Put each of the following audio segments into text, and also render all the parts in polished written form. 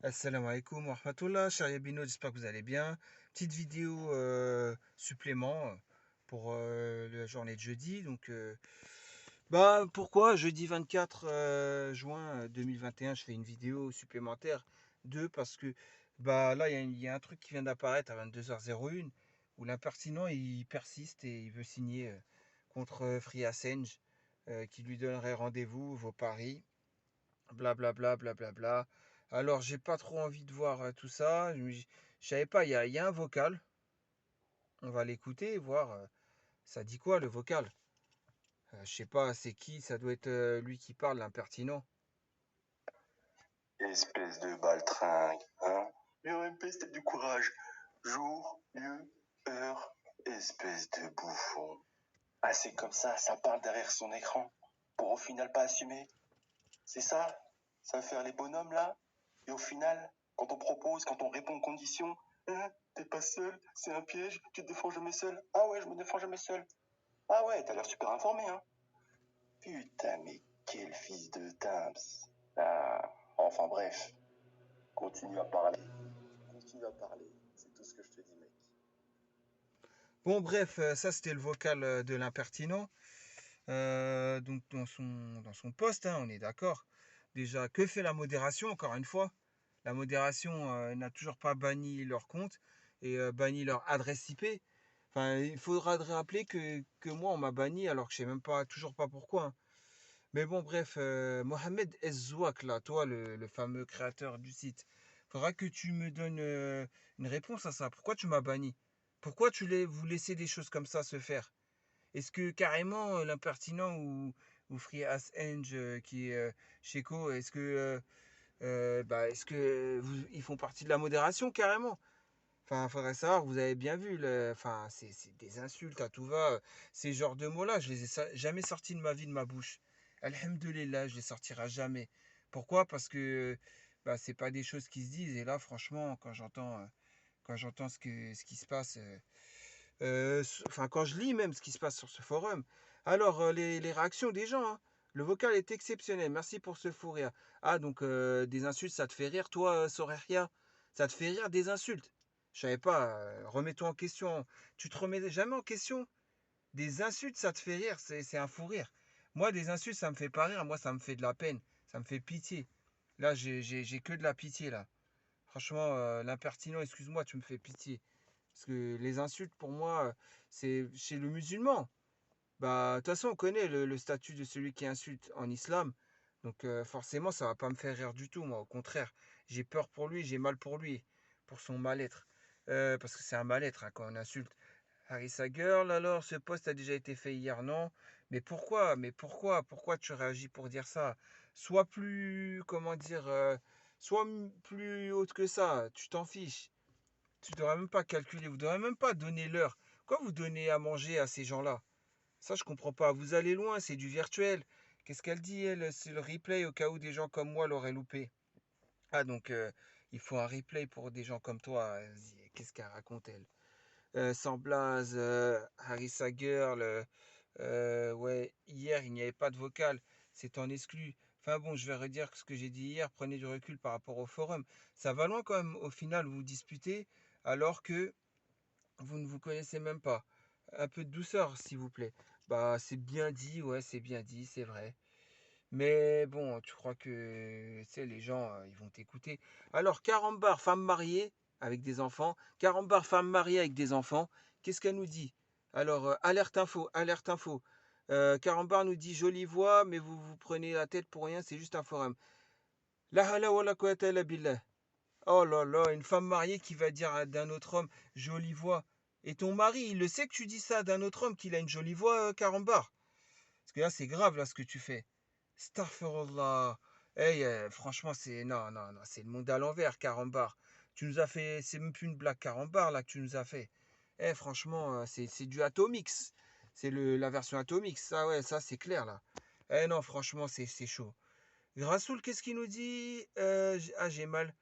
Assalamu alaikum wa rahmatullah, cher Yabino, j'espère que vous allez bien. Petite vidéo supplément pour la journée de jeudi. Pourquoi jeudi 24 juin 2021, je fais une vidéo supplémentaire? Parce que là, il y a un truc qui vient d'apparaître à 22h01 où l'impertinent il persiste et il veut signer contre Free Assange qui lui donnerait rendez-vous, vos paris, blablabla, blablabla. Alors, j'ai pas trop envie de voir tout ça. Je savais pas, il y a un vocal. On va l'écouter et voir ça dit quoi le vocal. Je sais pas, c'est qui, ça doit être lui qui parle, l'impertinent. Espèce de baltringue, hein? UMP, c'était du courage. Jour, lieu, heure, espèce de bouffon. Ah, c'est comme ça parle derrière son écran. Pour au final pas assumer. C'est ça? Ça va faire les bonhommes là? Et au final, quand on propose, quand on répond aux conditions, hein, t'es pas seul, c'est un piège, tu te défends jamais seul. Ah ouais, je me défends jamais seul. Ah ouais, t'as l'air super informé, hein? Putain, mais quel fils de timps. Ah, enfin bref. Continue à parler. Continue à parler. C'est tout ce que je te dis, mec. Bon, bref, ça c'était le vocal de l'impertinent. Donc, dans son poste, hein, on est d'accord. Déjà, que fait la modération, encore une fois? La modération n'a toujours pas banni leur compte et banni leur adresse IP. Enfin, il faudra rappeler que moi, on m'a banni alors que je sais même pas, toujours pas pourquoi, hein. Mais bon, bref, Mohamed Ezzouak, là, toi, le fameux créateur du site, faudra que tu me donnes une réponse à ça. Pourquoi tu m'as banni? Pourquoi vous laissez des choses comme ça se faire? Est-ce que carrément l'impertinent ou Free As Eng qui est Sheko, ils font partie de la modération carrément? Enfin, faudrait savoir, vous avez bien vu, enfin, c'est des insultes à tout va. Ces genres de mots-là, je les ai jamais sortis de ma vie, de ma bouche. Alhamdoulilah, je les sortirai jamais. Pourquoi? Parce que c'est pas des choses qui se disent. Et là, franchement, quand j'entends ce qui se passe, enfin, quand je lis même ce qui se passe sur ce forum, alors les réactions des gens, hein. Le vocal est exceptionnel. Merci pour ce fou rire. Ah, donc des insultes, ça te fait rire, toi, Soreria? Ça te fait rire des insultes? Je savais pas. Remets-toi en question. Tu te remets jamais en question? Des insultes, ça te fait rire. C'est un fou rire. Moi, des insultes, ça me fait pas rire. Moi, ça me fait de la peine. Ça me fait pitié. Là, j'ai que de la pitié, là. Franchement, l'impertinent, excuse-moi, tu me fais pitié. Parce que les insultes, pour moi, c'est chez le musulman. De toute façon, on connaît le statut de celui qui insulte en islam. Donc, forcément, ça va pas me faire rire du tout, moi. Au contraire, j'ai peur pour lui, j'ai mal pour lui, pour son mal-être. Parce que c'est un mal-être hein, quand on insulte. Harissa Girl, alors, ce post a déjà été fait hier, non? Mais pourquoi? Mais pourquoi? Pourquoi tu réagis pour dire ça? Sois plus, comment dire, sois plus haute que ça. Tu t'en fiches. Tu ne devrais même pas calculer, vous ne devriez même pas donner l'heure. Pourquoi vous donnez à manger à ces gens-là? Ça, je comprends pas. Vous allez loin, c'est du virtuel. Qu'est-ce qu'elle dit, elle? C'est le replay au cas où des gens comme moi l'auraient loupé. Ah, donc, il faut un replay pour des gens comme toi. Vas-y, qu'est-ce qu'elle raconte, elle? Sans blaze, Harissa Girl, ouais, hier, il n'y avait pas de vocal. C'est en exclu. Enfin bon, je vais redire ce que j'ai dit hier. Prenez du recul par rapport au forum. Ça va loin quand même, au final, vous vous disputez alors que vous ne vous connaissez même pas. Un peu de douceur, s'il vous plaît. C'est bien dit, ouais, c'est bien dit, c'est vrai. Mais bon, tu crois que, tu sais, les gens, ils vont t'écouter. Alors, Carambar, femme mariée avec des enfants. Carambar, femme mariée avec des enfants. Qu'est-ce qu'elle nous dit? Alors, alerte info, alerte info. Carambar nous dit jolie voix, mais vous vous prenez la tête pour rien, c'est juste un forum. La hala wa la quwwata illa billah. Oh là là, une femme mariée qui va dire d'un autre homme jolie voix. Et ton mari, il le sait que tu dis ça d'un autre homme qu'il a une jolie voix, Carambar. Parce que là, c'est grave là ce que tu fais. Astaghfirullah. Hey, franchement, c'est non, non, non, c'est le monde à l'envers, Carambar. Tu nous as fait, c'est même plus une blague Carambar là que tu nous as fait. Eh, franchement, c'est du Atomix. C'est la version Atomix. Ça, ouais, ça c'est clair là. Eh non, franchement, c'est chaud. Grassoul, qu'est-ce qu'il nous dit? J'ai mal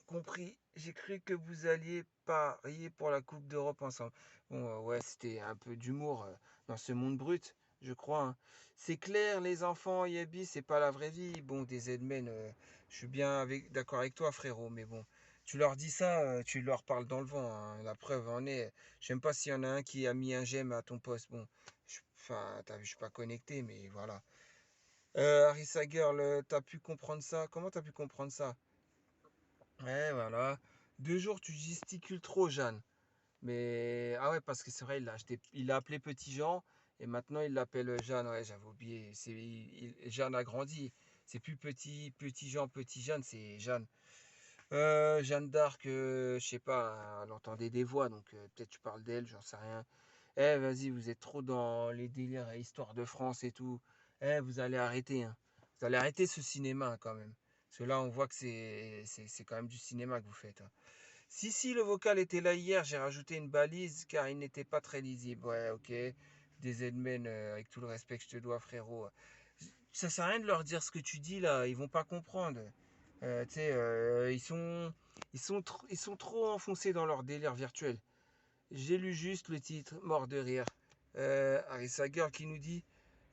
compris. J'ai cru que vous alliez parier pour la Coupe d'Europe ensemble. Bon, ouais, c'était un peu d'humour dans ce monde brut. je crois, hein. C'est clair, les enfants, Yabi, c'est pas la vraie vie. Bon, des Edmen, je suis bien d'accord avec toi, frérot, mais bon, tu leur dis ça, tu leur parles dans le vent, hein. La preuve en est, je sais même pas s'il y en a un qui a mis un j'aime à ton poste. Bon, enfin, t'as vu, je suis pas connecté, mais voilà. Harissa Girl, t'as pu comprendre ça? Comment t'as pu comprendre ça? Ouais, voilà. 2 jours, tu gesticules trop, Jeanne. Mais ah ouais, parce que c'est vrai, il l'a appelé Petit Jean et maintenant il l'appelle Jeanne. Ouais, j'avais oublié. Jeanne a grandi. C'est plus Petit Jean, Petit Jeanne, c'est Jeanne. Jeanne d'Arc, je sais pas, elle entendait des voix, donc peut-être tu parles d'elle, j'en sais rien. Eh, vas-y, vous êtes trop dans les délires et histoire de France et tout. Eh, vous allez arrêter, hein. Vous allez arrêter ce cinéma quand même. Parce que là, on voit que c'est quand même du cinéma que vous faites, hein. Si, si, le vocal était là hier, j'ai rajouté une balise car il n'était pas très lisible. Ouais, ok. Des Edmen, avec tout le respect que je te dois, frérot. Ça sert à rien de leur dire ce que tu dis là, ils vont pas comprendre. Tu sais, ils sont trop enfoncés dans leur délire virtuel. J'ai lu juste le titre, mort de rire. Harissa Girl qui nous dit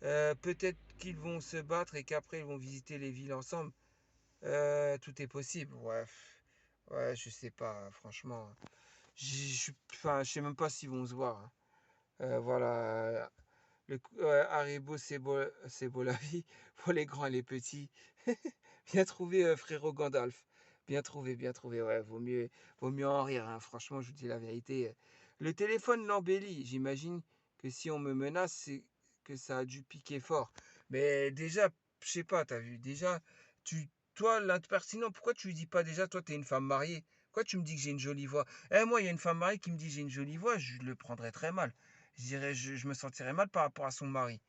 peut-être qu'ils vont se battre et qu'après ils vont visiter les villes ensemble. Tout est possible. Ouais, ouais, je sais pas, franchement. Enfin, je sais même pas s'ils vont se voir, hein. Voilà. Ouais, Haribo, c'est beau la vie. Pour les grands et les petits. Bien trouvé, frérot Gandalf. Bien trouvé. Ouais, vaut mieux en rire, hein. Franchement, je vous dis la vérité. Le téléphone l'embellit. J'imagine que si on me menace, c'est que ça a dû piquer fort. Mais déjà, je sais pas, t'as vu, déjà, toi, l'impertinent, pourquoi tu lui dis pas déjà, toi, t'es une femme mariée? Pourquoi tu me dis que j'ai une jolie voix? Eh, moi, il y a une femme mariée qui me dit que j'ai une jolie voix, je le prendrais très mal. Je me sentirais mal par rapport à son mari.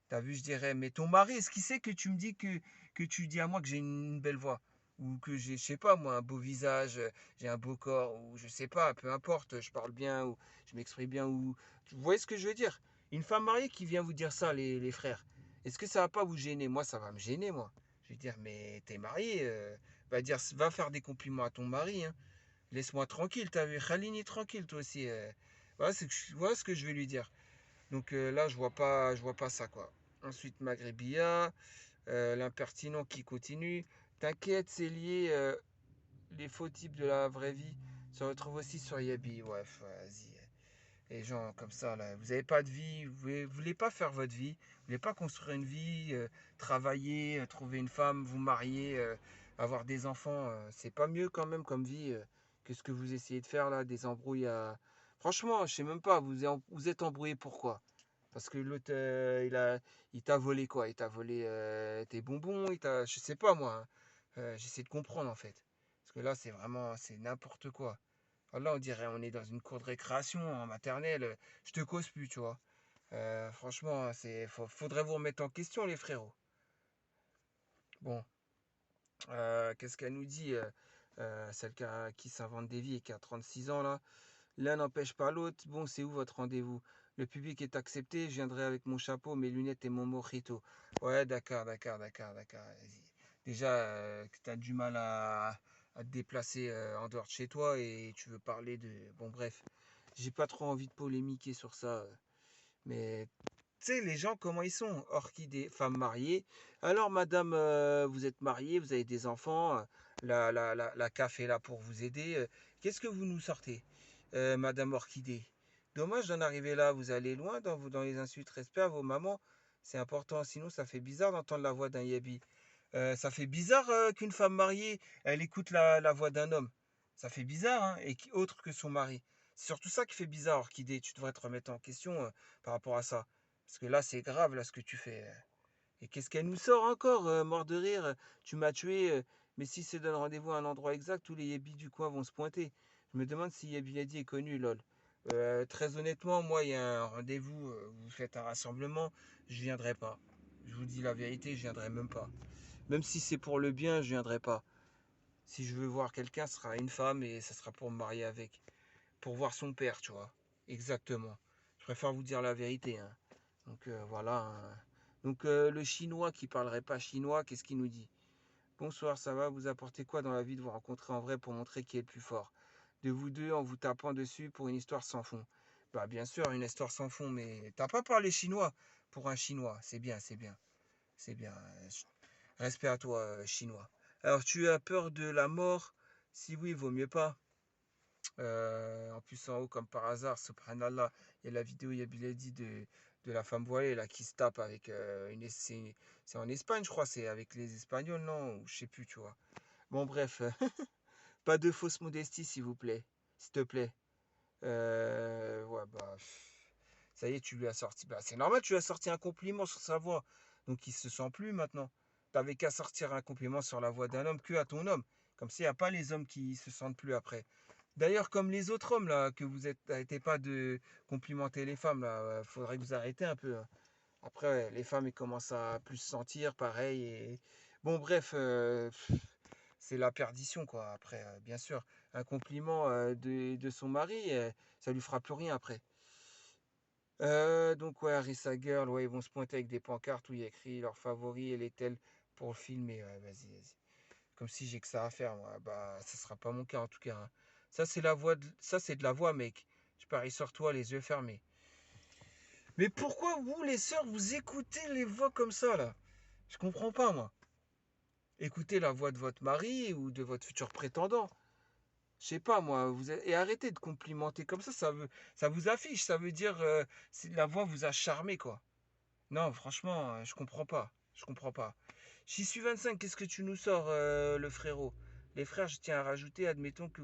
T'as vu, je dirais, mais ton mari, est-ce qu'il sait que tu me dis que tu dis à moi que j'ai une belle voix? Ou que j'ai, je sais pas moi, un beau visage, j'ai un beau corps, ou je sais pas, peu importe, je parle bien, ou je m'exprime bien, ou... Vous voyez ce que je veux dire? Une femme mariée qui vient vous dire ça, les frères, est-ce que ça va pas vous gêner? Moi, ça va me gêner, moi. Je vais dire, mais t'es marié, va faire des compliments à ton mari, hein. Laisse-moi tranquille, t'as vu? Khalini, tranquille, toi aussi. Voilà ce que je vais lui dire. Donc là, je vois pas ça, quoi. Ensuite, Maghrébia, l'impertinent qui continue. T'inquiète, c'est lié. Les faux types de la vraie vie se retrouvent aussi sur Yabi. Ouais, vas-y. Les gens comme ça, là, vous n'avez pas de vie, voulez pas faire votre vie, vous voulez pas construire une vie, travailler, trouver une femme, vous marier, avoir des enfants, c'est pas mieux quand même comme vie que ce que vous essayez de faire là, des embrouilles à... Franchement, je sais même pas, vous êtes embrouillé pourquoi? Parce que l'autre, il t'a volé quoi? Il t'a volé tes bonbons, je sais pas moi, hein. J'essaie de comprendre en fait. Parce que là, c'est n'importe quoi. Là, on dirait on est dans une cour de récréation en maternelle. Je te cause plus, tu vois. Franchement, faudrait vous remettre en question, les frérots. Bon, qu'est-ce qu'elle nous dit, celle qui s'invente des vies et qui a 36 ans, là? L'un n'empêche pas l'autre. Bon, c'est où votre rendez-vous? Le public est accepté. Je viendrai avec mon chapeau, mes lunettes et mon mojito. Ouais, d'accord. Vas-y. Déjà, que tu as du mal à te déplacer en dehors de chez toi et tu veux parler de... Bon, bref. J'ai pas trop envie de polémiquer sur ça. Mais tu sais, les gens, comment ils sont? Orchidées, femmes mariées. Alors, madame, vous êtes mariée, vous avez des enfants, la CAF est là pour vous aider. Qu'est-ce que vous nous sortez, madame Orchidée? Dommage d'en arriver là, vous allez loin dans les insultes. Respect à vos mamans, c'est important, sinon ça fait bizarre d'entendre la voix d'un yabi. Ça fait bizarre qu'une femme mariée, elle écoute la voix d'un homme. Ça fait bizarre, hein, autre que son mari. C'est surtout ça qui fait bizarre, Orchidée. Tu devrais te remettre en question par rapport à ça. Parce que là, c'est grave, là, ce que tu fais. Et qu'est-ce qu'elle nous sort encore, mort de rire? Tu m'as tué, mais si se donne rendez-vous à un endroit exact, tous les yébis du coin vont se pointer. Je me demande si Yabi Yadi est connu, lol. Très honnêtement, moi, il y a un rendez-vous, vous faites un rassemblement, je viendrai pas. Je vous dis la vérité, je viendrai même pas. Même si c'est pour le bien, je viendrai pas. Si je veux voir quelqu'un, ce sera une femme et ça sera pour me marier avec. Pour voir son père, tu vois. Exactement. Je préfère vous dire la vérité, hein. Donc voilà, hein. Donc le chinois qui parlerait pas chinois, qu'est-ce qu'il nous dit? Bonsoir, ça va? Vous apportez quoi dans la vie de vous rencontrer en vrai pour montrer qui est le plus fort? De vous deux en vous tapant dessus pour une histoire sans fond. Bah bien sûr, une histoire sans fond, mais t'as pas parlé chinois. pour un Chinois. C'est bien, c'est bien, c'est bien. Respect à toi, Chinois. Alors, tu as peur de la mort? Si oui, vaut mieux pas. En plus, en haut, comme par hasard, subhanallah, il y a la vidéo, il y a Bilady de la femme voilée là, qui se tape avec c'est en Espagne, je crois, c'est avec les Espagnols, non? Ou je sais plus, tu vois. Bon, bref, pas de fausse modestie, s'il vous plaît. S'il te plaît. Ouais, bah, ça y est, tu lui as sorti. Bah, c'est normal, tu lui as sorti un compliment sur sa voix. Donc, il se sent plus maintenant. T'avais qu'à sortir un compliment sur la voix d'un homme que à ton homme. Comme ça, il n'y a pas les hommes qui se sentent plus après. D'ailleurs, comme les autres hommes, là, que vous n'arrêtez pas de complimenter les femmes, là, faudrait que vous arrêtez un peu, hein. Après, ouais, les femmes, elles commencent à plus se sentir, pareil. Bon, bref, c'est la perdition, quoi. Après, bien sûr, un compliment de son mari, ça lui fera plus rien après. Donc, ouais, Harissa Girl, ouais, ils vont se pointer avec des pancartes où il y a écrit leur favori et les tels pour le filmer. Ouais, vas-y, vas-y. Comme si j'ai que ça à faire, moi. Bah, ça sera pas mon cas, en tout cas, hein. Ça, c'est de la voix, mec. Je parie sur toi, les yeux fermés. Mais pourquoi vous, les sœurs, vous écoutez les voix comme ça, là? Je comprends pas, moi. Écoutez la voix de votre mari ou de votre futur prétendant. Je sais pas, moi. Et arrêtez de complimenter comme ça vous affiche. Ça veut dire si la voix vous a charmé, quoi. Non, franchement, je comprends pas. Je comprends pas. J'y suis 25, qu'est-ce que tu nous sors, le frérot? Les frères, je tiens à rajouter, admettons que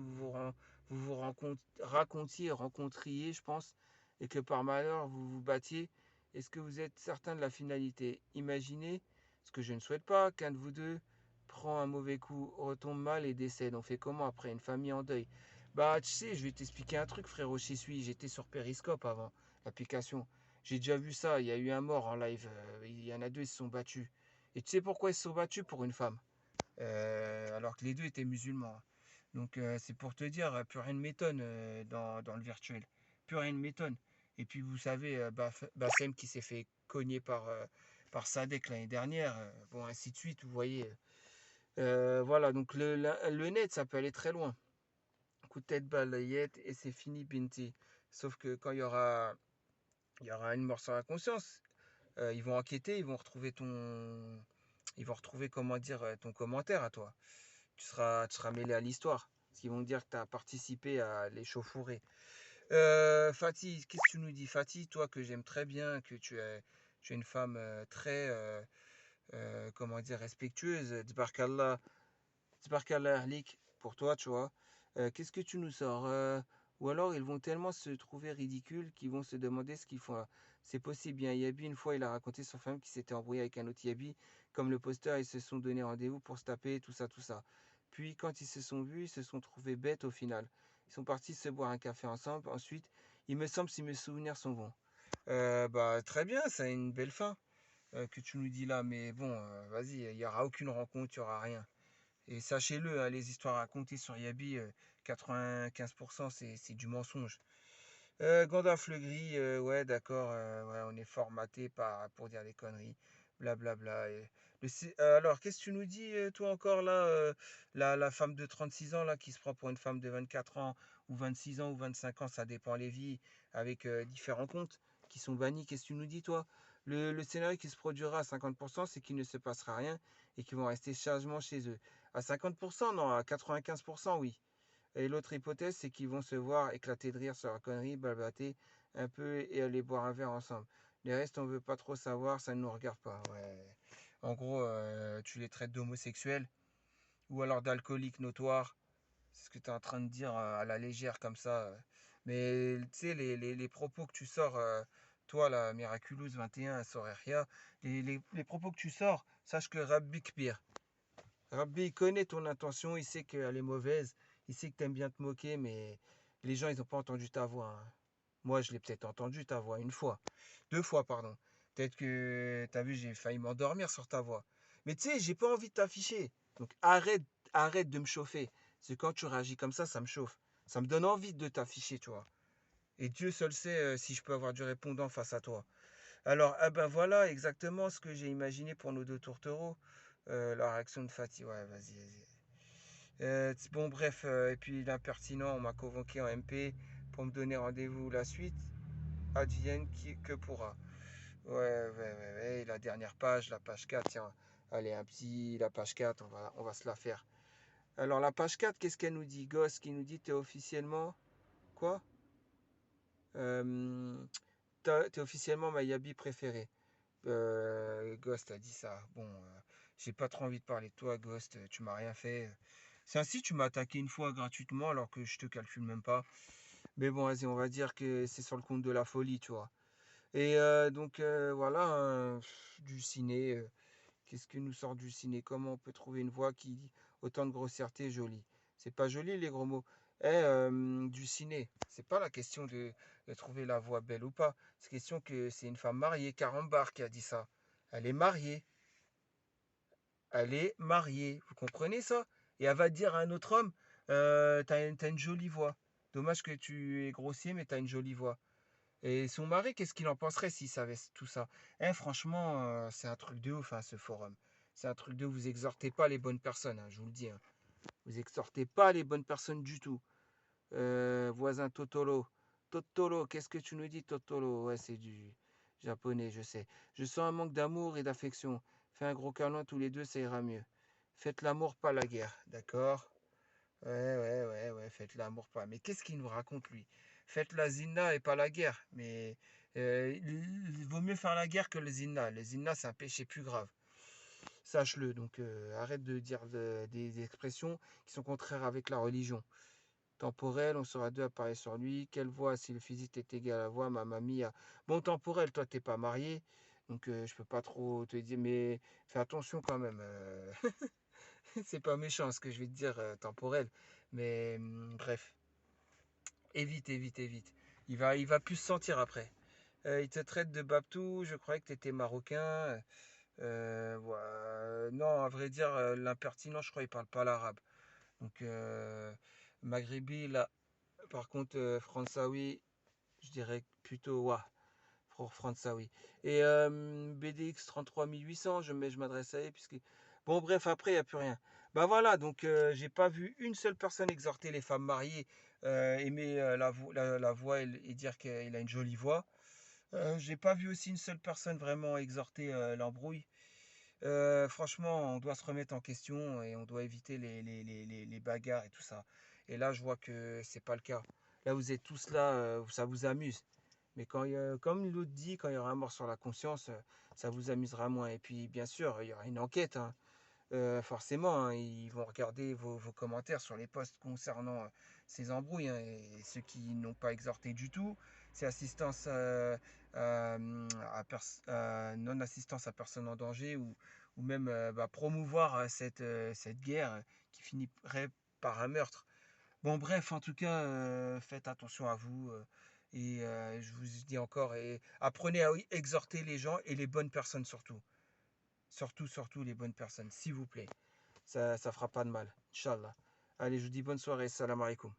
rencontriez, je pense, et que par malheur vous vous battiez. Est-ce que vous êtes certain de la finalité? Imaginez, ce que je ne souhaite pas, qu'un de vous deux prend un mauvais coup, retombe mal et décède. On fait comment après? Une famille en deuil. Bah, tu sais, je vais t'expliquer un truc, frérot. J'y suis. J'étais sur Periscope avant, l'application. J'ai déjà vu ça. Il y a eu un mort en live. Il y en a deux, ils se sont battus. Et tu sais pourquoi ils se sont battus pour une femme? Alors que les deux étaient musulmans. Donc c'est pour te dire, plus rien ne m'étonne dans le virtuel. Plus rien ne m'étonne. Et puis vous savez, Bassem qui s'est fait cogner par Sadek l'année dernière. Bon, ainsi de suite, vous voyez. Voilà, donc le net, ça peut aller très loin. Coup de tête balayette et c'est fini, Binti. Sauf que quand il y aura une mort sur la conscience, ils vont enquêter, ils vont retrouver comment dire ton commentaire à toi. Tu seras mêlé à l'histoire. Parce qu'ils vont dire que tu as participé à l'échauffourée. Fatih, qu'est-ce que tu nous dis? Fatih, toi que j'aime très bien, que tu es une femme très, comment dire, respectueuse. Tbarkallah ahlik pour toi, tu vois. Qu'est-ce que tu nous sors? Ou alors ils vont tellement se trouver ridicules qu'ils vont se demander ce qu'ils font là. C'est possible, bien. Yabi, une fois, il a raconté sur femme qui s'était embrouillé avec un autre Yabi. Comme le posteur, ils se sont donné rendez-vous pour se taper, tout ça, tout ça. Puis, quand ils se sont vus, ils se sont trouvés bêtes au final. Ils sont partis se boire un café ensemble. Ensuite, il me semble, si mes souvenirs sont bons. Bah, très bien, ça a une belle fin que tu nous dis là. Mais bon, vas-y, il n'y aura aucune rencontre, il n'y aura rien. Et sachez-le, hein, les histoires racontées sur Yabi, 95% c'est du mensonge. Gandalf le gris, ouais, d'accord, ouais, on est formaté pour dire des conneries, blablabla. Alors, qu'est-ce que tu nous dis, toi encore là, la femme de 36 ans là qui se prend pour une femme de 24 ans, ou 26 ans, ou 25 ans, ça dépend les vies, avec différents comptes qui sont bannis. Qu'est-ce que tu nous dis, toi? Le scénario qui se produira à 50%, c'est qu'il ne se passera rien et qu'ils vont rester sagement chez eux. À 50%, non, à 95%, oui. Et l'autre hypothèse, c'est qu'ils vont se voir éclater de rire sur la connerie, balbater un peu et aller boire un verre ensemble. Les restes, on veut pas trop savoir, ça ne nous regarde pas. Ouais. En gros, tu les traites d'homosexuels ou alors d'alcooliques notoires. C'est ce que tu es en train de dire à la légère comme ça. Mais tu sais, les propos que tu sors, toi, la Miraculous 21, Soreria, les propos que tu sors, sache que Rabbi Kbir, Rabbi, il connaît ton intention, il sait qu'elle est mauvaise, il sait que tu aimes bien te moquer, mais les gens, ils n'ont pas entendu ta voix, hein. Moi, je l'ai peut-être entendu ta voix une fois, deux fois, pardon. Peut-être que, t'as vu, j'ai failli m'endormir sur ta voix. Mais tu sais, j'ai pas envie de t'afficher. Donc arrête de me chauffer. Parce que quand tu réagis comme ça me chauffe. Ça me donne envie de t'afficher, tu vois. Et Dieu seul sait si je peux avoir du répondant face à toi. Alors, ah ben voilà exactement ce que j'ai imaginé pour nos deux tourtereaux. La réaction de Fatih, ouais, vas-y. Bon, bref, et puis l'impertinent, on m'a convoqué en MP pour me donner rendez-vous la suite. Advienne que pourra. Ouais, ouais, ouais, ouais. Et la dernière page, la page 4, tiens. Allez, la page 4, on va se la faire. Alors, la page 4, qu'est-ce qu'elle nous dit? Gosse qui nous dit, t'es officiellement. Quoi? Euh, t'es officiellement ma yabi préférée. Ghost a dit ça. Bon, j'ai pas trop envie de parler de toi, Ghost. Tu m'as rien fait. C'est ainsi, tu m'as attaqué une fois gratuitement alors que je te calcule même pas. Mais bon, vas-y, on va dire que c'est sur le compte de la folie, tu vois. Et donc, voilà, hein, du ciné. Qu'est-ce que nous sort du ciné? Comment on peut trouver une voix qui dit autant de grossièreté jolie? C'est pas joli les gros mots. Du ciné, c'est pas la question de trouver la voix belle ou pas. C'est question que c'est une femme mariée, Carambar, qui a dit ça. Elle est mariée. Elle est mariée. Vous comprenez ça? Et elle va dire à un autre homme, t'as une jolie voix. Dommage que tu es grossier, mais t'as une jolie voix. Et son mari, qu'est-ce qu'il en penserait s'il savait tout ça? Franchement, c'est un truc de ouf, hein, ce forum. C'est un truc de ouf. Vous exhortez pas les bonnes personnes, hein, je vous le dis, hein. Vous exhortez pas les bonnes personnes du tout. Voisin Totolo. Totolo, qu'est-ce que tu nous dis, Totolo? Ouais, c'est du japonais, je sais. Je sens un manque d'amour et d'affection. Fais un gros câlin tous les deux, ça ira mieux. Faites l'amour, pas la guerre, d'accord? Ouais, ouais, ouais, ouais, faites l'amour pas. Mais qu'est-ce qu'il nous raconte, lui? Faites la zina et pas la guerre. Mais il vaut mieux faire la guerre que le zina. Le zina, c'est un péché plus grave. Sache-le. Donc, arrête de dire des expressions qui sont contraires avec la religion. Temporel, on sera deux à parler sur lui. Quelle voix, si le physique est égal à la voix, ma mamie a. Bon, temporel, toi, t'es pas marié. Donc, je peux pas trop te dire, mais fais attention quand même. C'est pas méchant ce que je vais te dire, temporel. Mais bref, évite, évite, évite. Il va plus se sentir après. Il te traite de Babtou, je croyais que tu étais marocain. Non, à vrai dire, l'impertinent, je crois, il parle pas l'arabe. Donc, Maghrébi, là, par contre, Françaoui, je dirais plutôt, ouah, Françaoui. Et BDX 33800, je m'adresse à eux, puisque. Bon, bref, après, il n'y a plus rien. Bah voilà, donc j'ai pas vu une seule personne exhorter les femmes mariées, aimer la voix et dire qu'elle a une jolie voix. J'ai pas vu aussi une seule personne vraiment exhorter l'embrouille. Franchement, on doit se remettre en question et on doit éviter les bagarres et tout ça. Et là, je vois que c'est pas le cas. Là, vous êtes tous là, ça vous amuse. Mais comme l'autre dit, quand il y aura un mort sur la conscience, ça vous amusera moins. Et puis, bien sûr, il y aura une enquête, hein. Forcément, hein, ils vont regarder vos commentaires sur les posts concernant ces embrouilles, hein, et ceux qui n'ont pas exhorté du tout, c'est assistance non-assistance à personne en danger ou même promouvoir cette guerre qui finirait par un meurtre. Bon, bref, en tout cas, faites attention à vous. Et je vous dis encore, et apprenez à exhorter les gens et les bonnes personnes surtout. Surtout, surtout les bonnes personnes, s'il vous plaît. Ça fera pas de mal. Inch'Allah. Allez, je vous dis bonne soirée. Salam alaikum.